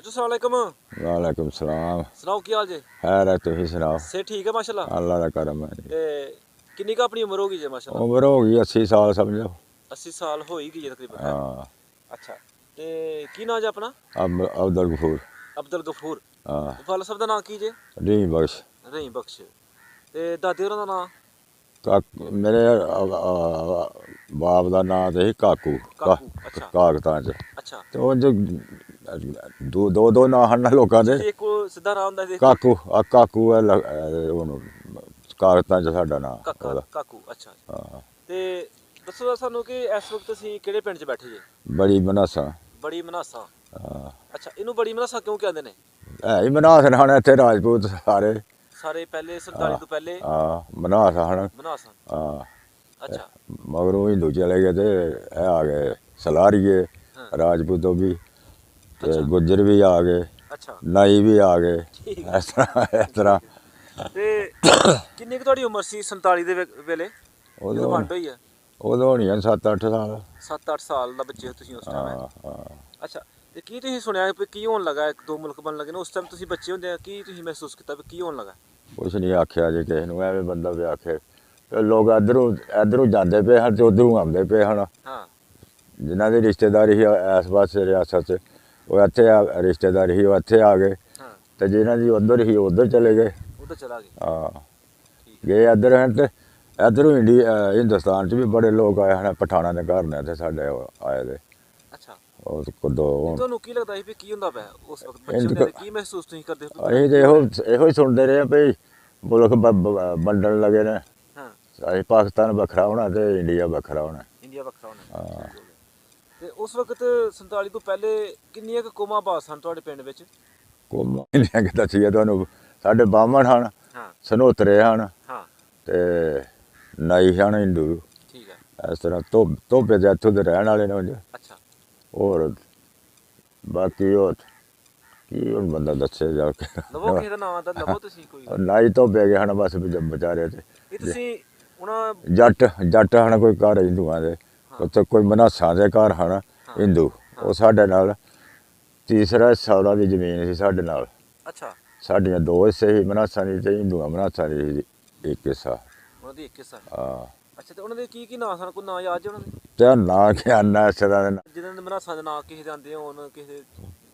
चाचा अस्सलाम वालेकुम। वालेकुम सलाम। सुनाओ की हाल जे? खैर है, तुम सुनाओ। से ठीक है माशाल्लाह। अल्लाह का करम है। ते किन्नी का अपनी उम्र होगी जे माशाल्लाह? उम्र होगी 80 साल समझो। 80 साल हो ही गई है तकरीबन है। हाँ। अच्छा ते की नाम जे अपना? अब अब्दुल गफूर। अब्दुल गफूर। हाँ। वाला साहब दा नाम की जे? रीम बख्श। रहीम बख्श। ते दादे होरां दा नाम? मेरे बाप का नाम तो ही काकू। काकू। अच्छा कागतां च अच्छा। ते उंज दो नां हन ना लोकां दे। एक सीधा नाम हुंदा ते काकू काकू है हुन कागतां च साडा नां काका ओह्दा। काकू। अच्छा हाँ। ते दस्सो सानू कि इस वक्त असीं केड़े पिंड च बैठे जे? बड़ी मनासा। बड़ी मनासा। हाँ। अच्छा इनू बड़ी मनासा क्यों कहंदे ने? है ही मनास हन इत्थे राजपूत सारे। सारे पहले 47 हाँ। तो पहले हाँ मनास हन। मनासा। हाँ। अच्छा मगरों हिंदू चले गए थे आ गए सलारिये हाँ। राजपूतों भी ते अच्छा गुज्जर भी आ गए अच्छा नाई भी आ गए ठीक है इस तरह ते किन्नी कुछ तुहाडी उम्र सी 47 दे वेले जदों उदों वंड होई है? उदों होनियां 7-8 साल। 7-8 साल दा बच्चे हो तुसीं उस टाइम है? हाँ हाँ। अच्छा ते की तुसीं सुनया कि की होन लगा इक दो मुल्क बनन लगे ने उस टाइम तुसीं बच्चे होंदे की तुसीं महसूस कीता कि की होन लगा? कुछ नहीं आख्या जी किसी नूं एवें बंदा भी आखे ते लोग इधरों जांदे पे हन ते उधरों आंदे पे हन। हाँ जिन्हां दी रिश्तेदारी ही इस पासे रियासत च ओह इत्थे रिश्तेदारी ही ओह इत्थे आ गए हाँ ते जिन्हां दी उधर ही उधर चले गए। उधर चला गए। हाँ ठीक है। गए इधर हैं ते इधरों हिंदुस्तान च भी बड़े लोग आए हैं पठाना दे घर ने इत्थे साडे आए दे अच्छा ओह दो ते हुण तुहानू की लगदा ਸੀ ਵੀ ਕੀ ਹੁੰਦਾ ਪਿਆ ਉਸ ਵਕਤ ਬੱਚੇ इंज ਹੁੰਦੇ ਤੇ ਕੀ ਮਹਿਸੂਸ ਤੁਸੀਂ ਕਰਦੇ ਹੋ ਅਸੀਂ ਤੇ ਇਹੋ ਹੀ ਸੁਣਦੇ ਰਹੇ ਭਈ ਮੁਲਕ ਵੰਡਣ ਲੱਗੇ ਨੇ ਹਾਂ ਅਸੀਂ ਪਾਕਿਸਤਾਨ ਵੱਖਰਾ ਹੋਣਾ ਤੇ ਇੰਡੀਆ ਵੱਖਰਾ ਹੋਣਾ। ਇੰਡੀਆ ਵੱਖਰਾ ਹੋਣਾ ਹਾਂ। ਠੀਕ ਹੋ ਗਿਆ ਤੇ ਉਸ ਵਕਤ 47 ਤੋਂ ਪਹਿਲੇ ਕਿੰਨੀਆਂ ਕੁ ਕੌਮਾਂ ਬਾਸ ਸਨ ਤੁਹਾਡੇ ਪਿੰਡ ਵਿੱਚ? ਕੋਮਾਂ ਕਿੰਨੀਆਂ ਕਿ ਦੱਸੀਏ ਤੁਹਾਨੂੰ ਸਾਡੇ ਬਾਹਮਣ ਹਨ ਹਾਂ ਸਨੋਤਰੇ ਹਨ ਹਾਂ ਤੇ ਨਾਈ ਹਨ ਹਿੰਦੂ ਠੀਕ ਹੈ ਇਸ ਤਰ੍ਹਾਂ ਧੋਬੇ ਦੇ ਇੱਥੋਂ ਦੇ ਰਹਿਣ ਵਾਲੇ ਨੇ ਉਂਝ ਅੱਛਾ ਹੋਰ ਬਾਕੀ ਉਹ ਕੀ ਹੁਣ ਬੰਦਾ ਦੱਸੇ ਜਾ ਕੇ ਲਵੋ ਕਿਸੇ ਦਾ ਨਾਮ ਤਾਂ ਲਵੋ ਤੁਸੀਂ ਕੋਈ ਨਾਈ ਧੋਬੇ ਗਏ ਹਨ ਬਸ ਵਿਚਾਰੇ ਤੇ ਇਹ ਤੁਸੀਂ ਉਹਨਾਂ ਜੱਟ ਹਨ ਕੋਈ ਘਰ ਹਿੰਦੂਆਂ ਦੇ ਉੱਥੇ ਕੋਈ ਮਨਾਸਾਂ ਦੇ ਘਰ ਹਨ ਹਿੰਦੂ ਉਹ ਸਾਡੇ ਨਾਲ ਤੀਸਰਾ ਹਿੱਸਾ ਉਹਨਾਂ ਦੀ ਜ਼ਮੀਨ ਸੀ ਸਾਡੇ ਨਾਲ। ਅੱਛਾ ਸਾਡੀਆਂ ਦੋ ਹਿੱਸੇ ਸੀ ਮਨਾਸਾਂ ਦੀ ਤੇ ਹਿੰਦੂਆਂ ਮਨਾਸਾਂ ਦੀ ਸੀ ਇੱਕ ਹਿੱਸਾ। ਉਹਨਾਂ ਦੀ ਇੱਕ ਹਿੱਸਾ ਹਾਂ ਅੱਛਾ ਤੇ ਉਹਨਾਂ ਦੇ ਕੀ ਨਾਂ ਸਨ ਕੋਈ ਨਾਂ ਯਾਦ ਜੀ ਉਹਨਾਂ ਦੇ ਤੇ ਨਾਂ ਖਿਆਨਾ ਇਸ ਤਰ੍ਹਾਂ ਦੇ ਜਿਹਨਾਂ ਦੇ ਮਨਾਸਾਂ ਦੇ ਨਾਂ ਕਿਸੇ ਦੇ ਆਉਂਦੇ ਹੋਣ ਕਿਸੇ ਦੇ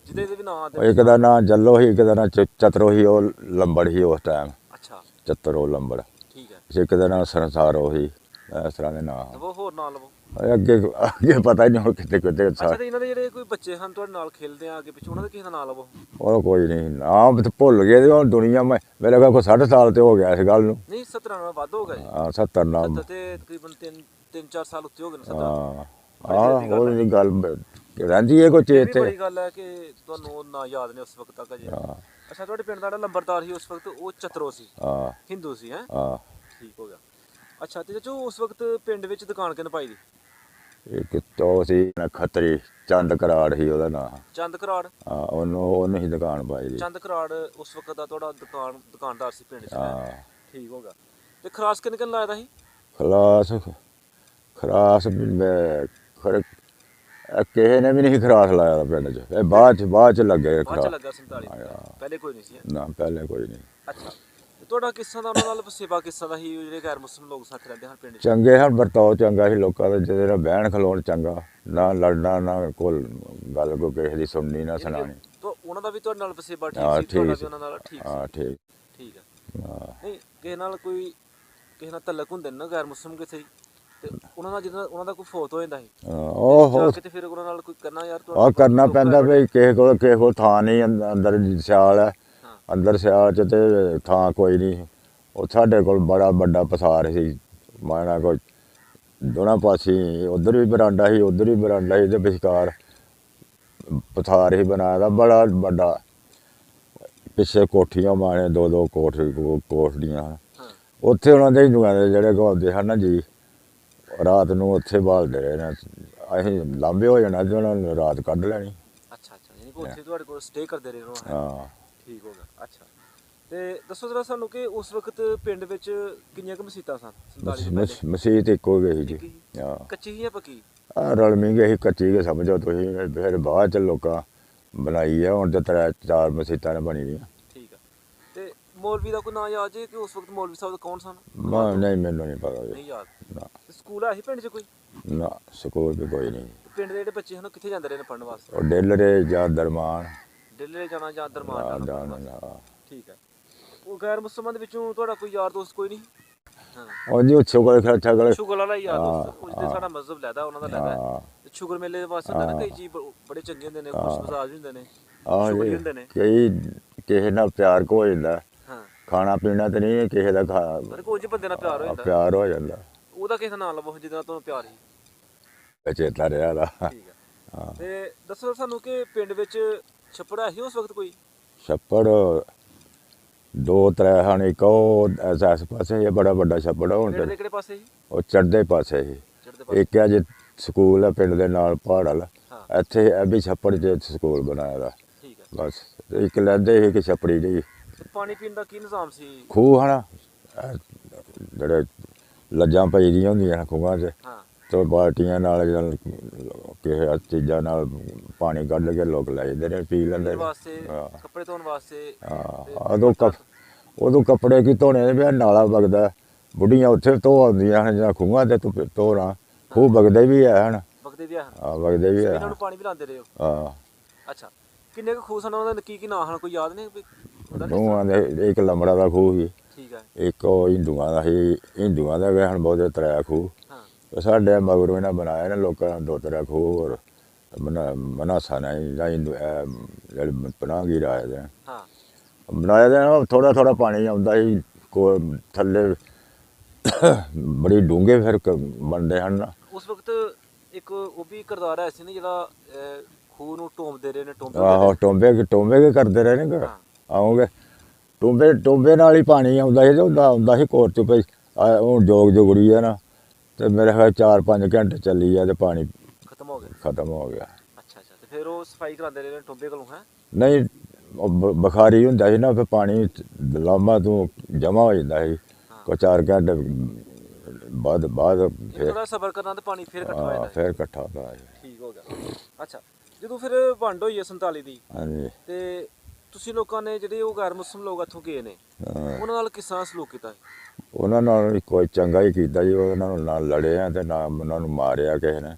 ਜਿਹਦੇ ਦੇ ਵੀ ਨਾਂ ਉਹ ਆਉਂਦੇ ਇੱਕ ਦਾ ਨਾਂ ਜੱਲੋ ਸੀ ਇੱਕ ਦਾ ਨਾਂ ਚਤਰੋ ਸੀ ਉਹ ਲੰਬੜ ਸੀ ਉਸ ਟਾਈਮ ਅੱਛਾ ਚਤਰੋ ਲੰਬੜ ਠੀਕ ਹੈ ਇੱਕ ਦਾ ਨਾਂ ਸੰਸਾਰੋ ਸੀ ਇਸ ਤਰ੍ਹਾਂ ਦੇ ਨਾਂ ਲਵੋ ਹੋਰ ਨਾਂ ਲਵੋ। ਅੱਗੇ ਪਤਾ ਹੀ ਨਹੀਂ ਹੁਣ ਕਿਤੇ ਕਿਤੇ ਅੱਛਾ ਤੇ ਇਹਨਾਂ ਦੇ ਜਿਹੜੇ ਕੋਈ ਬੱਚੇ ਹਨ ਤੁਹਾਡੇ ਨਾਲ ਖੇਲਦੇ ਆ ਅੱਗੇ ਪਿੱਛੇ ਉਹਨਾਂ ਦੇ ਕਿਸੇ ਦਾ ਨਾਂ ਲਵੋ। ਉਹ ਕੋਈ ਨਹੀਂ ਨਾਮ ਤੇ ਭੁੱਲ ਗਏ ਤੇ ਹੁਣ ਦੁਨੀਆ ਮੈਂ ਮੇਰੇ ਕੋਲ 60 ਸਾਲ ਤੇ ਹੋ ਗਿਆ ਇਸ ਗੱਲ ਨੂੰ। ਨਹੀਂ 17 ਨਾਲ ਵੱਧ ਹੋ ਗਏ। ਹਾਂ 70 ਨਾਮ 70 ਤੇ ਤਕਰੀਬਨ 3-4 ਸਾਲ ਉੱਤੇ ਹੋ ਗਏ ਨੇ 17। ਹਾਂ ਉਹ ਦੀ ਗੱਲ ਰਹਿੰਦੀ ਹੈ ਕੋਈ ਇਹ ਵੀ ਚੇਤੇ। ਬੜੀ ਗੱਲ ਹੈ ਕਿ ਤੁਹਾਨੂੰ ਉਹ ਨਾਂ ਯਾਦ ਨੇ ਉਸ ਵਕਤ ਤੱਕ ਅਜੇ। ਅੱਛਾ ਤੁਹਾਡੇ ਪਿੰਡ ਦਾ ਜਿਹੜਾ ਲੰਬਰਦਾਰ ਸੀ ਉਸ ਵਕਤ ਉਹ ਚਤਰੋ ਸੀ ਹਾਂ ਹਿੰਦੂ ਸੀ ਹੈ? ਹਾਂ ਠੀਕ ਹੋ ਗਿਆ। ਅੱਛਾ ਤੇ ਚਾਚੂ ਉਸ ਵਕਤ ਪਿੰਡ ਵਿੱਚ ਦੁਕਾਨ ਕਿਹਨੇ ਪਾਈ ਦੀ? ਇੱਕ ਤੋ ਸੀ ਖੱਤਰੀ ਚੰਦ ਕਰਾੜ ਸੀ ਉਹਦਾ ਨਾਂ। ਚੰਦ ਕਰਾੜ। ਹਾਂ ਉਹਨੂੰ ਹੀ ਦੁਕਾਨ ਪਾਈ ਦੀ। ਚੰਦ ਕਰਾੜ ਉਸ ਵਕਤ ਦਾ ਤੁਹਾਡਾ ਦੁਕਾਨਦਾਰ ਸੀ ਪਿੰਡ 'ਚ ਹੈਂ? ਹਾਂ ਠੀਕ ਹੋ ਗਿਆ। ਤੇ ਖਰਾਸ ਕਿੰਨੇ ਲਾਇਆ ਦਾ ਸੀ? ਖਰਾਸ ਖਰੇ ਕਿਸੇ ਨੇ ਵੀ ਨਹੀਂ ਖਰਾਸ ਲਾਇਆ ਪਿੰਡ 'ਚ ਇਹ ਬਾਅਦ 'ਚ ਲੱਗੇ ਬਾਅਦ 'ਚ ਖਰਾਸ। ਲੱਗਾ 47 ਪਹਿਲੇ ਕੋਈ ਨਹੀਂ ਸੀ। ਨਾ ਪਹਿਲੇ ਕੋਈ ਨਹੀਂ। ਅੱਛਾ ਤੇ ਤੁਹਾਡਾ ਕਿੱਸਾ ਦਾ ਉਹਨਾਂ ਨਾਲ ਸੇਵਾ ਕਿੱਸਾ ਦਾ ਸੀ ਜਿਹੜੇ ਗੈਰ ਮੁਸਲਿਮ ਲੋਕ ਸਾਥ ਰਹਿੰਦੇ ਹਨ ਪਿੰਡ 'ਚ? ਚੰਗੇ ਹਨ ਵਰਤਾਓ ਚੰਗਾ ਸੀ ਲੋਕਾਂ ਦਾ ਜਿਹਦੇ ਨਾਲ ਬਹਿਣ ਖਲੋਣ ਚੰਗਾ ਨਾ ਲੜਨਾ ਨਾ ਕੋਲ ਗੱਲ ਕੋਈ ਕਿਸੇ ਦੀ ਸੁਣਨੀ ਨਾ ਸੁਣਾਣੀ। ਤਾਂ ਉਹਨਾਂ ਦਾ ਵੀ ਤੁਹਾਡੇ ਨਾਲ ਵਸੇਬਾ ਹਾਂ, ਠੀਕ ਸੀ ਤੁਹਾਡਾ ਠੀਕ ਵੀ ਉਹਨਾਂ ਨਾਲ ਠੀਕ ਸੀ? ਹਾਂ ਠੀਕ। ਠੀਕ ਹੈ। ਹਾਂ ਨਹੀਂ ਕਿਸੇ ਨਾਲ ਕੋਈ ਕਿਸੇ ਨਾਲ ਤਲਕ ਹੁੰਦੇ ਨੇ ਨਾ ਗੈਰ ਮੁਸਲਿਮ ਕਿਸੇ ਤੇ ਉਹਨਾਂ ਨਾਲ ਜਦੋਂ ਉਹਨਾਂ ਦਾ ਕੋਈ ਫੌਤ ਹੋ ਜਾਂਦਾ ਸੀ ਉਹ ਜਾ ਕੇ ਤੇ ਫਿਰ ਉਹਨਾਂ ਨਾਲ ਕੋਈ ਕਰਨਾ ਯਾਰ ਆ ਕਰਨਾ ਪੈਂਦਾ ਬਈ ਕਿਸੇ ਕੋਲ ਥਾਂ ਨਹੀਂ ਅੰਦਰ ਸਿਆਲ ਹੈ ਹਾਂ ਅੰਦਰ ਸਿਆਲ 'ਚ ਤੇ ਥਾਂ ਕੋਈ ਨਹੀਂ। ਉਹ ਸਾਡੇ ਕੋਲ ਬੜਾ ਵੱਡਾ ਪਸਾਰ ਸੀ ਮਾਣਾ ਕੋਈ ਦੋਨਾਂ ਪਾਸੇ ਉਧਰ ਵੀ ਬਰਾਂਡਾ ਸੀ ਉਧਰ ਵੀ ਬਰਾਂਡਾ ਸੀ ਤੇ ਵਿਚਕਾਰ ਪਸਾਰ ਹੀ ਬਣਾਇਆ ਦਾ ਬੜਾ ਵੱਡਾ ਪਿੱਛੇ ਕੋਠੀਆਂ ਮਾਣੇ ਦੋ ਕੋਠੜੀਆਂ ਹਾਂ ਉੱਥੇ ਉਹਨਾਂ ਦੇ ਹਿੰਦੂਆਂ ਦੇ ਜਿਹੜੇ ਗਾਉਂਦੇ ਹਨ ਨਾ ਜੀ ਰਾਤ ਨੂੰ ਉੱਥੇ ਬਾਲਦੇ ਰਹੇ ਨੇ ਅਸੀਂ ਲਾਂਬੇ ਹੋ ਜਾਣਾ ਤੇ ਉਹਨਾਂ ਨੇ ਰਾਤ ਕੱਢ ਲੈਣੀ। ਅੱਛਾ ਅੱਛਾ ਯਾਨੀ ਕਿ ਉੱਥੇ ਤੁਹਾਡੇ ਕੋਲ ਸਟੇ ਕਰਦੇ ਰਹੇ ਹੋ? ਹਾਂ ਠੀਕ ਹੋ ਗਿਆ। ਅੱਛਾ ਤੇ ਦੱਸੋ ਜਰਾ ਸਾਨੂੰ ਕਿ ਉਸ ਵਕਤ ਪਿੰਡ ਵਿੱਚ ਕਿੰਨੀਆਂ ਕੁ ਮਸੀਤਾਂ ਸਨ 47 ਤੋਂ ਪਹਿਲੇ? ਮਸੀਤ ਇੱਕੋ ਗਈ ਜੀ। ਇੱਕ ਹੀ? ਹਾਂ ਕੱਚੀ ਸੀ ਜਾਂ ਪੱਕੀ? ਰਲਮੀ ਗਈ ਕੱਚੀ ਕੇ ਸਮਝੋ ਤੁਸੀਂ ਫਿਰ ਬਾਅਦ ਚ ਲੋਕਾਂ ਬਣਾਈ ਆ ਹੁਣ ਤੇ 3-4 ਮਸੀਤਾਂ ਨੇ ਬਣੀ ਦੀਆਂ। ਠੀਕ ਆ। ਤੇ ਮੌਲਵੀ ਦਾ ਕੋਈ ਨਾਂ ਯਾਦ ਜੇ ਕਿ ਉਸ ਵਕਤ ਮੌਲਵੀ ਸਾਹਿਬ ਕੌਣ ਸਨ? ਨਹੀਂ ਮੈਨੂੰ ਨਹੀਂ ਪਤਾ ਜੀ। ਨਹੀਂ ਯਾਦ। ਨਾ ਤੇ ਸਕੂਲ ਹੈ ਸੀ ਪਿੰਡ 'ਚ ਕੋਈ? ਨਾ ਸਕੂਲ ਵੀ ਕੋਈ ਨਹੀਂ। ਪਿੰਡ ਦੇ ਜਿਹੜੇ ਬੱਚੇ ਹਨ ਉਹ ਕਿੱਥੇ ਜਾਂਦੇ ਰਹੇ ਨੇ ਪੜ੍ਹਨ ਵਾਸਤੇ? ਉਹ ਡੇਲਰੇ ਜਾਂ ਦਰਮਾਨ ਡੇਲੇ ਜਾਣਾ ਜਾਂ ਦਰਮਾਨ ਜਾਣਾ? ਜਾਣਾ। ਠੀਕ ਹੈ। ਉਹ ਗੈਰ ਮੁਸਲਮਾਨ ਦੇ ਵਿੱਚੋਂ ਤੁਹਾਡਾ ਕੋਈ ਯਾਰ ਦੋਸਤ ਕੋਈ ਨਹੀਂ? ਹਾਂ ਉਹ ਜੀ ਸ਼ੁਗਰ ਖਰਚਾ ਕਰ ਸ਼ੁਗਰ ਵਾਲਾ ਯਾਰ ਦੋਸਤ, ਉਹ ਜਿਹਦੇ ਸਾਡਾ ਮਜ਼ਹਬ ਲੈਦਾ ਉਹਨਾਂ ਦਾ ਲੈਦਾ। ਤੇ ਸ਼ੁਗਰ ਮੇਲੇ ਦੇ ਵਾਸਤੇ ਹੁੰਦਾ ਨਾ ਕਈ ਜੀ ਬੜੇ ਚੰਗੇ ਹੁੰਦੇ ਨੇ, ਖੁਸ਼ ਮਿਜ਼ਾਜ ਹੁੰਦੇ ਨੇ, ਸ਼ੁਗਰੀ ਹੁੰਦੇ ਨੇ। ਕਈ ਕਿਸੇ ਨਾਲ ਪਿਆਰ ਕੋ ਹੋ ਜਾਂਦਾ। ਹਾਂ ਖਾਣਾ ਪੀਣਾ ਤੇ ਨਹੀਂ ਕਿਸੇ ਦਾ ਪਰ ਕੁਝ ਬੰਦੇ ਨਾਲ ਪਿਆਰ ਹੋ ਜਾਂਦਾ। ਪਿਆਰ ਹੋ ਜਾਂਦਾ। ਉਹਦਾ ਕਿਸੇ ਦਾ ਨਾਂ ਲਵੋ ਜਿਹਦੇ ਨਾਲ ਤੁਹਾਨੂੰ ਪਿਆਰ ਸੀ। ਚੇਤਾ ਰਿਹਾ ਦਾ। ਠੀਕ ਹੈ। ਤੇ ਦੱਸੋ ਸਾਨੂੰ ਕਿ ਪਿੰਡ ਵਿੱਚ ਛੱਪੜ ਹੈ ਸੀ ਉਸ ਵਕਤ ਕੋਈ? ਛੱਪੜ 2-3 ਹਨ। ਇੱਕ ਉਹ ਇਸ ਪਾਸੇ ਇਹ ਬੜਾ ਵੱਡਾ ਛੱਪੜ ਹੁਣ ਪਿੰਡ ਦੇ ਕਿਹੜੇ ਪਾਸੇ ਸੀ? ਉਹ ਚੜ੍ਹਦੇ ਪਾਸੇ ਹੀ। ਚੜ੍ਹਦੇ ਪਾਸੇ। ਇੱਕ ਹੈ ਜੀ ਸਕੂਲ ਹੈ ਪਿੰਡ ਦੇ ਨਾਲ ਪਹਾੜ ਵਾਲਾ, ਹਾਂ ਇੱਥੇ ਇਹ ਵੀ ਛੱਪੜ 'ਚ ਸਕੂਲ ਬਣਾਇਆ ਦਾ। ਠੀਕ ਹੈ। ਬਸ ਇੱਕ ਲੈਂਦੇ ਸੀ ਕਿ ਛੱਪੜੀ ਜੀ। ਤੇ ਪਾਣੀ ਪੀਣ ਦਾ ਕੀ ਨਿਜ਼ਾਮ ਸੀ? ਖੂਹ ਹਨ ਜਿਹੜੇ ਲੱਜਾਂ ਪਈ ਦੀਆਂ ਹੁੰਦੀਆਂ ਖੂਹਾਂ 'ਚ, ਹਾਂ ਤੇ ਬਾਲਟੀਆਂ ਨਾਲ ਜਾਂ ਕਿਸੇ ਚੀਜ਼ਾਂ ਨਾਲ ਪਾਣੀ ਕੱਢ ਕੇ ਲੋਕ ਲੈ ਜਾਂਦੇ ਨੇ, ਪੀ ਲੈਂਦੇ ਪੀਣ ਨੇ। ਵਾਸਤੇ, ਕੱਪੜੇ ਧੋਣ ਵਾਸਤੇ। ਉਦੋਂ ਕੱਪੜੇ ਕੀ ਧੋਣੇ ਨੇ ਵੀ ਨਾਲਾ ਵਗਦਾ, ਬੁੱਢੀਆਂ ਉੱਥੇ ਧੋ ਆਉਂਦੀਆਂ ਹਨ ਜਾਂ ਖੂਹਾਂ ਤੇ ਧੋਣਾ। ਖੂਹ ਵਗਦੇ ਵੀ ਹੈ ਹਨ। ਵਗਦੇ ਵੀ ਹਨ? ਹਾਂ ਵਗਦੇ ਵੀ ਹੈ। ਇਹਨਾਂ ਨੂੰ ਪਾਣੀ ਵੀ ਲਾਉਂਦੇ ਰਹੇ ਹੋ? ਹਾਂ। ਅੱਛਾ। ਕਿੰਨੇ ਕੁ ਖੂਹ ਸਨ ਉਹਨਾਂ ਦੇ, ਕੀ ਨਾਂ ਹਨ, ਕੋਈ ਯਾਦ ਨਹੀਂ? ਦੋਵਾਂ ਦੇ ਇੱਕ ਲੰਬੜਾ ਦਾ ਖੂਹ ਸੀ, ਠੀਕ ਹੈ। ਇੱਕ ਉਹ ਹਿੰਦੂਆਂ ਦਾ ਸੀ। ਹਿੰਦੂਆਂ ਦਾ ਗਏ ਹਨ ਬਹੁਤੇ 3 ਖੂਹ। ਹਾਂ ਸਾਡੇ ਮਗਰੋਂ ਇਹਨਾਂ ਬਣਾਏ ਨੇ ਲੋਕਾਂ ਨੇ 2-3 ਖੂਹ। ਹੋਰ ਮਨਹਾਸਾਨ ਜਾਂ ਹਿੰਦੂ ਜਿਹੜੇ ਪਨਾਹਗੀਰ ਆਏ ਦੇ ਹਾਂ ਬਣਾਏ ਦੇ। ਥੋੜਾ ਪਾਣੀ ਆਉਂਦਾ ਸੀ ਥੱਲੇ, ਬੜੀ ਡੂੰਘੇ ਫਿਰ ਬਣਦੇ ਹਨ ਨਾ। ਉਸ ਵਕਤ ਇੱਕ ਉਹ ਵੀ ਕਿਰਦਾਰ ਹੈ ਸੀ ਨਾ ਜਿਹੜਾ ਖੂਹ ਨੂੰ ਟੋਂਬਦੇ ਰਹੇ ਨੇ? ਆਹੋ ਟੋਂਬੇ ਕੇ ਕਰਦੇ ਰਹੇ ਨੇ। ਆਉਂਗੇ ਟੋਂਬੇ ਨਾਲ ਹੀ ਪਾਣੀ ਆਉਂਦਾ ਸੀ ਤੇ ਆਉਂਦਾ ਸੀ ਕੋਰ 'ਚ ਪਈ। ਹੁਣ ਜੋਗ ਜੁਗੜੀ ਆ ਨਾ, ਤੇ ਮੇਰੇ ਖਿਆਲ 4-5 ਘੰਟੇ ਚੱਲੀ ਆ ਤੇ ਪਾਣੀ ਖਤਮ ਹੋ ਗਿਆ। ਅੱਛਾ ਅੱਛਾ। ਤੇ ਫਿਰ ਉਹ ਸਫਾਈ ਕਰਾਉਂਦੇ ਰਹੇ ਨੇ ਟੋਂਬੇ ਕੋਲੋਂ? ਹੈ ਨਹੀਂ, ਉਹ ਬੁਖਾਰੀ ਹੁੰਦਾ ਸੀ ਨਾ, ਫਿਰ ਪਾਣੀ ਲਾਂਭਾ ਤੋਂ ਜਮ੍ਹਾਂ ਹੋ ਜਾਂਦਾ ਸੀ। ਕੋਈ 4 ਘੰਟੇ ਬਾਅਦ ਫਿਰ ਥੋੜਾ ਸਬਰ ਕਰਨਾ ਤੇ ਪਾਣੀ ਫਿਰ ਇਕੱਠਾ ਹੋ ਜਾਂਦਾ। ਫਿਰ ਇਕੱਠਾ ਹੁੰਦਾ। ਠੀਕ ਹੋ ਗਿਆ। ਅੱਛਾ। ਜਦੋਂ ਫਿਰ ਵੰਡ ਹੋਈ ਹੈ 47 ਦੀ, ਹਾਂਜੀ, ਤੇ ਤੁਸੀਂ ਲੋਕਾਂ ਨੇ ਜਿਹੜੇ ਉਹ ਗੈਰ ਮੁਸਲਿਮ ਲੋਕ ਇੱਥੋਂ ਗਏ ਨੇ, ਉਹਨਾਂ ਨਾਲ ਕਿਸ ਤਰ੍ਹਾਂ ਸਲੂਕ ਕੀਤਾ? ਉਹਨਾਂ ਨਾਲ ਕੋਈ ਚੰਗਾ ਹੀ ਕੀਤਾ ਜੀ। ਉਹਨਾਂ ਨਾਲ ਲੜੇ ਆ ਤੇ ਨਾ ਉਹਨਾਂ ਨੂੰ ਮਾਰਿਆ ਕਿਸੇ ਨੇ।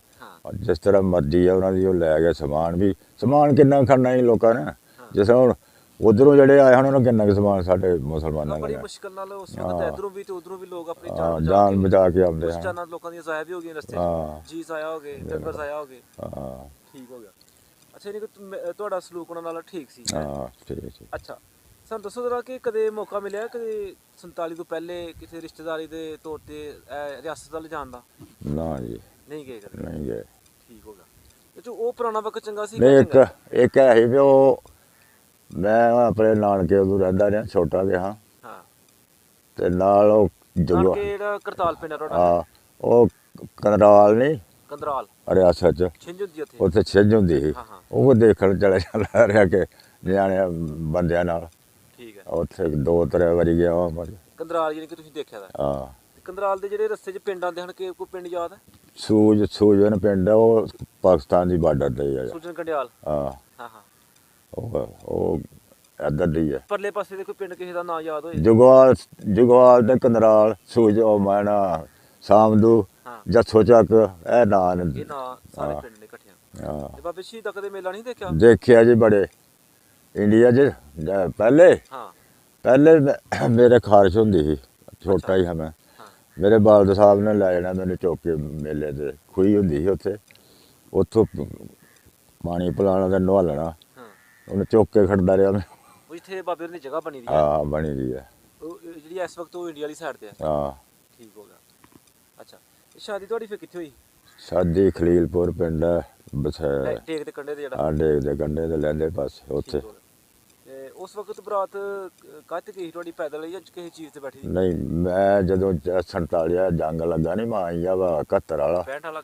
ਜਿਸ ਤਰ੍ਹਾਂ ਮਰਜ਼ੀ ਆ ਉਹਨਾਂ ਦੀ ਉਹ ਲੈ ਗਏ ਸਮਾਨ ਕਿੰਨਾ ਖੜਨਾ ਸੀ ਲੋਕਾਂ ਨੇ। ਜਿਸ ਤਰ੍ਹਾਂ ਹੁਣ ਉਧਰੋਂ ਜਿਹੜੇ ਆਏ ਹਨ ਉਹਨਾਂ ਕਿੰਨਾ ਕੁ ਸਮਾਨ ਸਾਡੇ ਮੁਸਲਮਾਨਾਂ ਬੜੀ ਦਾ। ਮੁਸ਼ਕਲ ਨਾਲ ਉਸ ਵਕਤ ਇਧਰੋਂ ਵੀ ਤੇ ਉਧਰੋਂ ਵੀ ਲੋਕ ਆਪਣੀ ਜਾਨ ਬਚਾ ਕੇ ਆਉਂਦੇ ਹਨ। ਜਾਨਾਂ ਲੋਕਾਂ ਦੀਆਂ ਜ਼ਾਇਆ ਵੀ ਹੋ ਗਈਆਂ ਰਸਤੇ 'ਚ, ਜੀ ਜ਼ਾਇਆ ਹੋ ਗਏ, ਡੰਗਰ ਜ਼ਾਇਆ ਹੋ ਗਏ। ਠੀਕ ਹੋ ਗਿਆ। ਅੱਛਾ। ਨਹੀਂ ਕਿ ਤੁਹਾਡਾ ਸਲੂਕ ਉਹਨਾਂ ਨਾਲ ਠੀਕ ਸੀ? ਠੀਕ। ਅੱਛਾ। ਸਾਨੂੰ ਦੱਸੋ ਜ਼ਰਾ ਕਿ ਕਦੇ ਮੌਕਾ ਮਿਲਿਆ ਕਦੇ 47 ਤੋਂ ਪਹਿਲੇ ਕਿਸੇ ਰਿਸ਼ਤੇਦਾਰੀ ਦੇ ਤੌਰ ਤੇ ਰਿਆਸਤ ਵੱਲ ਜਾਣ ਦਾ? ਨਾ ਜੀ, ਨਹੀਂ ਗਏ ਕਦੇ? ਨਹੀਂ ਗਏ। ਠੀਕ ਹੋ ਗਿਆ। ਤੇ ਉਹ ਪੁਰਾਣਾ ਵਕਤ ਚੰਗਾ ਸੀ? ਨਹੀਂ, ਇੱਕ ਹੈ ਸੀ ਵੀ ਉਹ ਮੈਂ ਆਪਣੇ ਨਾਨਕੇ ਉਦੋਂ ਰਹਿੰਦਾ ਰਿਹਾ, ਛੋਟਾ ਜਿਹਾ। ਹਾਂ। ਤੇ ਨਾਲ ਉਹ ਜਿਹੜਾ ਕਰਤਾਲ ਪਿੰਡ ਹੈ ਤੁਹਾਡਾ? ਹਾਂ, ਉਹ ਕੰਦਰਾਲ ਨਹੀਂ, ਕੰਦਰਾਲ ਰਿਆਸਤ 'ਚ ਛਿੰਝ ਹੁੰਦੀ ਉੱਥੇ ਛਿੰਝ ਹੁੰਦੀ ਸੀ। ਉਹ ਦੇਖਣ ਚਲੇ ਜਾਂਦਾ ਰਿਹਾ ਕਿ ਨਿਆਣੇ ਬੰਦਿਆਂ ਨਾਲ। ਠੀਕ ਹੈ। ਉੱਥੇ 2-3 ਵਾਰੀ ਗਿਆ ਵਾ। ਕੰਦਰਾਲ ਯਾਨੀ ਕਿ ਤੁਸੀਂ ਦੇਖਿਆ ਦਾ? ਹਾਂ। ਕੰਦਰਾਲ ਦੇ ਜਿਹੜੇ ਰਸਤੇ 'ਚ ਪਿੰਡ ਆਉਂਦੇ ਹਨ, ਕਿ ਕੋਈ ਪਿੰਡ ਯਾਦ ਹੈ? ਸੂਜਨ ਪਿੰਡ ਹੈ, ਉਹ ਪਾਕਿਸਤਾਨ ਦੀ ਬਾਰਡਰ ਤੇ ਹੈ। ਸੂਜਨ ਕੰਡਿਆਲ? ਹਾਂ ਹਾਂ। ਉਹ ਇੱਧਰ ਦੀ ਹੈ। ਪਰਲੇ ਪਾਸੇ ਦੇ ਕੋਈ ਪਿੰਡ ਕਿਸੇ ਦਾ ਨਾਂ ਯਾਦ ਹੋਏ? ਜੁਗਵਾਲ ਤੇ ਕੰਦਰਾਲ ਉਹ ਮੈਨਾ ਸਾਮਦੂ ਜੱਸੋ ਚੱਕ, ਇਹ ਨਾਂ ਨੇ। ਇਹ ਨਾਂ ਸਾਰੇ ਪਿੰਡ ਨੇ ਇਕੱਠਿਆਂ। ਤੇ ਬਾਬੇ ਸ਼ਹੀਦਾਂ ਕਦੇ ਮੇਲਾ ਨਹੀਂ ਦੇਖਿਆ? ਦੇਖਿਆ ਜੀ ਬੜੇ ਇੰਡੀਆ 'ਚ ਪਹਿਲੇ ਮੇਰੇ ਖਾਰਸ਼ ਹੁੰਦੀ ਸੀ, ਛੋਟਾ ਹੀ ਹਾਂ ਮੈਂ। ਮੇਰੇ ਬਾਲਦ ਸਾਹਿਬ ਨੇ ਲੈ ਜਾਣਾ ਮੈਨੂੰ ਚੁੱਕ ਕੇ ਮੇਲੇ ਤੇ, ਖੂਹੀ ਹੁੰਦੀ ਸੀ ਉੱਥੋਂ ਪਾਣੀ ਪਿਲਾਉਣਾ ਤੇ ਨਹਾਲਣਾ। ਉਹਨੂੰ ਚੁੱਕ ਕੇ ਖੜਦਾ ਰਿਹਾ ਮੈਂ। ਇੱਥੇ ਬਾਬੇ ਦੀ ਜਗ੍ਹਾ ਬਣੀ ਦੀ ਹੈ? ਹਾਂ ਬਣੀ ਦੀ ਹੈ, ਜਿਹੜੀ ਇਸ ਵਕਤ ਉਹ ਇੰਡੀਆ ਵਾਲੀ ਸਾਈਡ ਤੇ ਹੈ। ਹਾਂ। ਠੀਕ ਹੋ ਗਿਆ। ਅੱਛਾ। ਸ਼ਾਦੀ ਤੁਹਾਡੀ ਫਿਰ ਕਿੱਥੇ ਹੋਈ? ਸ਼ਾਦੀ ਖਲੀਲਪੁਰ ਪਿੰਡ ਹੈ, ਟੇਕ ਦੇ ਕੰਢੇ ਤੇ ਜਿਹੜਾ? ਹਾਂ, ਡੇਕ ਦੇ ਕੰਢੇ ਤੇ ਲੈਂਦੇ ਪਾਸੇ ਉੱਥੇ। ਤੇ ਉਸ ਵਕਤ ਬਰਾਤ ਕਾਹਤੇ ਗਈ ਤੁਹਾਡੀ, ਪੈਦਲ ਜਾਂ ਕਿਸੇ ਚੀਜ਼ ਤੇ ਬੈਠੀ? ਨਹੀਂ, ਮੈਂ ਜਦੋਂ 47 ਜੰਗ ਲੱਗਾ ਨਹੀਂ ਮਾਂ ਆਈ ਆ 71 ਵਾਲਾ। 65 ਵਾਲਾ?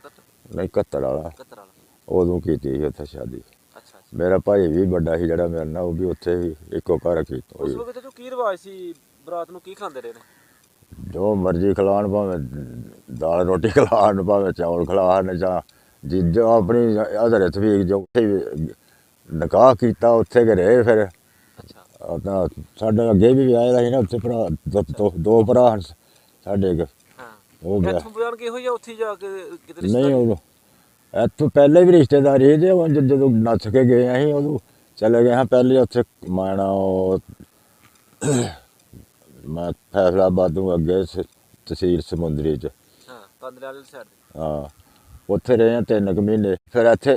ਨਹੀਂ 71 ਵਾਲਾ। 71 ਵਾਲਾ। ਉਦੋਂ ਕੀਤੀ ਸੀ ਉੱਥੇ ਸ਼ਾਦੀ। ਅੱਛਾ। ਮੇਰਾ ਭਾਈ ਵੀ ਵੱਡਾ ਸੀ ਜਿਹੜਾ ਮੇਰੇ ਨਾਲ, ਉਹ ਵੀ ਉੱਥੇ ਹੀ ਇੱਕੋ ਘਰ ਕੀਤਾ। ਉਸ ਵਕਤ ਜੋ ਕੀ ਰਿਵਾਜ ਸੀ, ਬਰਾਤ ਨੂੰ ਕੀ ਖਾਂਦੇ ਰਹੇ ਨੇ? ਜੋ ਮਰਜ਼ੀ ਖਿਲਾਉਣ, ਭਾਵੇਂ ਦਾਲ ਰੋਟੀ ਖਿਲਾਉਣ, ਭਾਵੇਂ ਚੌਲ ਖਿਲਾਉਣ, ਜਾਂ ਜਿੱਦਾਂ ਆਪਣੀ ਹਜ਼ਰਤ ਵੀ ਜੋ ਨਿਕਾਹ ਕੀਤਾ ਉੱਥੇ ਗਏ ਫਿਰ ਅੱਛਾ ਆਪਣਾ ਸਾਡੇ ਅੱਗੇ ਵੀ ਵਿਆਹ ਦਾ ਸੀ ਨਾ ਉੱਥੇ ਭਰਾ ਦੋ ਭਰਾ ਹਨ ਸਾਡੇ ਅੱਗੇ ਹਾਂ ਉਹ ਵਿਆਹ ਇੱਥੋਂ ਬਿਆਨ ਕਿਹੋ ਜਿਹਾ ਉੱਥੇ ਜਾ ਕੇ ਕਿਤੇ ਨਹੀਂ ਰਿਸ਼ਤੇਦਾਰੀ ਉਦੋਂ ਇੱਥੋਂ ਪਹਿਲੇ ਵੀ ਰਿਸ਼ਤੇਦਾਰੀ ਸੀ ਤੇ ਉਂਝ ਜਦੋਂ ਨੱਥ ਕੇ ਗਏ ਅਸੀਂ ਉਦੋਂ ਚਲੇ ਗਏ ਹਾਂ ਪਹਿਲੇ ਉੱਥੇ ਮਾਣਾ ਉਹ ਮੈਂ ਫੈਸਲਾਬਾਦ ਤੋਂ ਅੱਗੇ ਤਹਿਸੀਲ ਸਮੁੰਦਰੀ ਚ ਹਾਂ ਪੰਦਰਾਂ ਵਾਲੀ ਸਾਈਡ ਤੇ ਹਾਂ ਉੱਥੇ ਰਹੇ ਹਾਂ 3 ਕੁ ਮਹੀਨੇ ਫਿਰ ਇੱਥੇ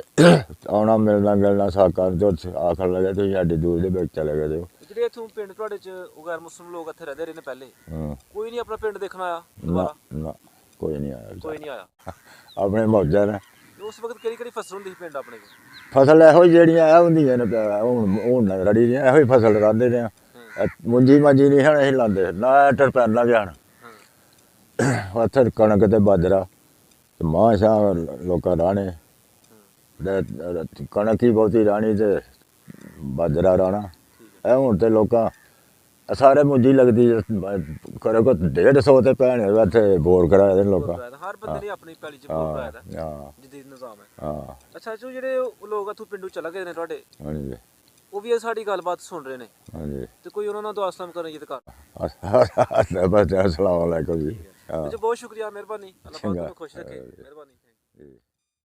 ਆਉਣਾ ਮਿਲਣਾ ਗਿਲਣਾ ਸਾਕਾਂ ਤੋਂ ਆਖਣ ਲੱਗੇ ਤੁਸੀਂ ਸਾਡੀ ਦੂਰ ਦੇ ਵਿੱਚ ਚਲੇ ਗਏ ਹੋ ਜਿਹੜੇ ਇੱਥੋਂ ਪਿੰਡ ਤੁਹਾਡੇ ਚ ਉਹ ਗੈਰ ਮੁਸਲਿਮ ਲੋਕ ਇੱਥੇ ਰਹਿੰਦੇ ਰਹੇ ਨੇ ਪਹਿਲੇ ਹਾਂ ਕੋਈ ਨਹੀਂ ਆਪਣਾ ਪਿੰਡ ਦੇਖਣ ਆਇਆ ਨਾ ਦੁਬਾਰਾ ਨਾ ਕੋਈ ਨਹੀਂ ਆਇਆ ਕੋਈ ਨਹੀਂ ਆਇਆ ਆਪਣੇ ਮੌਜਾਂ ਨੇ ਉਸ ਵਕਤ ਕਿਹੜੀ ਕਿਹੜੀ ਫਸਲ ਹੁੰਦੀ ਸੀ ਪਿੰਡ ਆਪਣੇ ਕੋਲ ਫਸਲ ਇਹੋ ਜਿਹੜੀਆਂ ਆ ਹੁੰਦੀਆਂ ਨੇ ਹੁਣ ਰੜੀ ਦੀਆਂ ਇਹੋ ਹੀ ਫਸਲ ਰਾਂਦੇ ਨੇ ਮੁੰਜੀ ਮਾਂਜੀ ਨਹੀਂ ਹਨ ਅਸੀਂ ਲਾਉਂਦੇ ਨਾ ਟਰਪੈਨਾ ਵੀ ਹਨ ਉੱਥੇ ਕਣਕ ਤੇ ਬਾਜਰਾ ਤੇ ਮਾਂ ਸ਼ਾਹ ਲੋਕਾਂ ਰਾਣੇ ਕਣਕ ਹੀ ਬਹੁਤੀ ਰਾਣੀ ਤੇ ਬਾਜਰਾ ਰਾਣਾ ਇਹ ਹੁਣ ਤੇ ਲੋਕਾਂ ਸਾਰੇ ਮੁੰਜੀ ਲੱਗਦੀ ਕਰੋ ਕੋ 150 ਤੇ ਭੈਣ ਇੱਥੇ ਬੋਰ ਕਰਾਏ ਦੇ ਲੋਕਾਂ ਹਰ ਬੰਦੇ ਨੇ ਆਪਣੀ ਪੈਲੀ ਚ ਬੋਰ ਕਰਾਇਆ ਦਾ ਜਦੀਦ ਨਿਜ਼ਾਮ ਹੈ ਹਾਂ ਅੱਛਾ ਜੋ ਜਿਹੜੇ ਲੋਕ ਇੱਥੋਂ ਪਿੰਡੋਂ ਚਲੇ ਗਏ ਨੇ ਤੁਹਾਡੇ ਹਾਂਜੀ ਉਹ ਵੀ ਸਾਡੀ ਗੱਲਬਾਤ ਸੁਣ ਰਹੇ ਨੇ ਹਾਂਜੀ ਤੇ ਕੋਈ ਉਹਨਾਂ ਨਾਲ ਦੁਆ ਸਲਾਮ ਕਰਨ ਜੀ ਤੇ ਘਰ ਬਸ ਅਸਲਾਮ ਵਾਲੇਕੁਮ ਜੀ ਬਹੁਤ ਸ਼ੁਕਰੀਆ ਮਿਹਰਬਾਨੀ ਅੱਲਾਹ ਪਾਕ ਤੁਹਾਨੂੰ ਖੁਸ਼ ਰੱਖੇ ਮਿਹਰਬਾਨੀ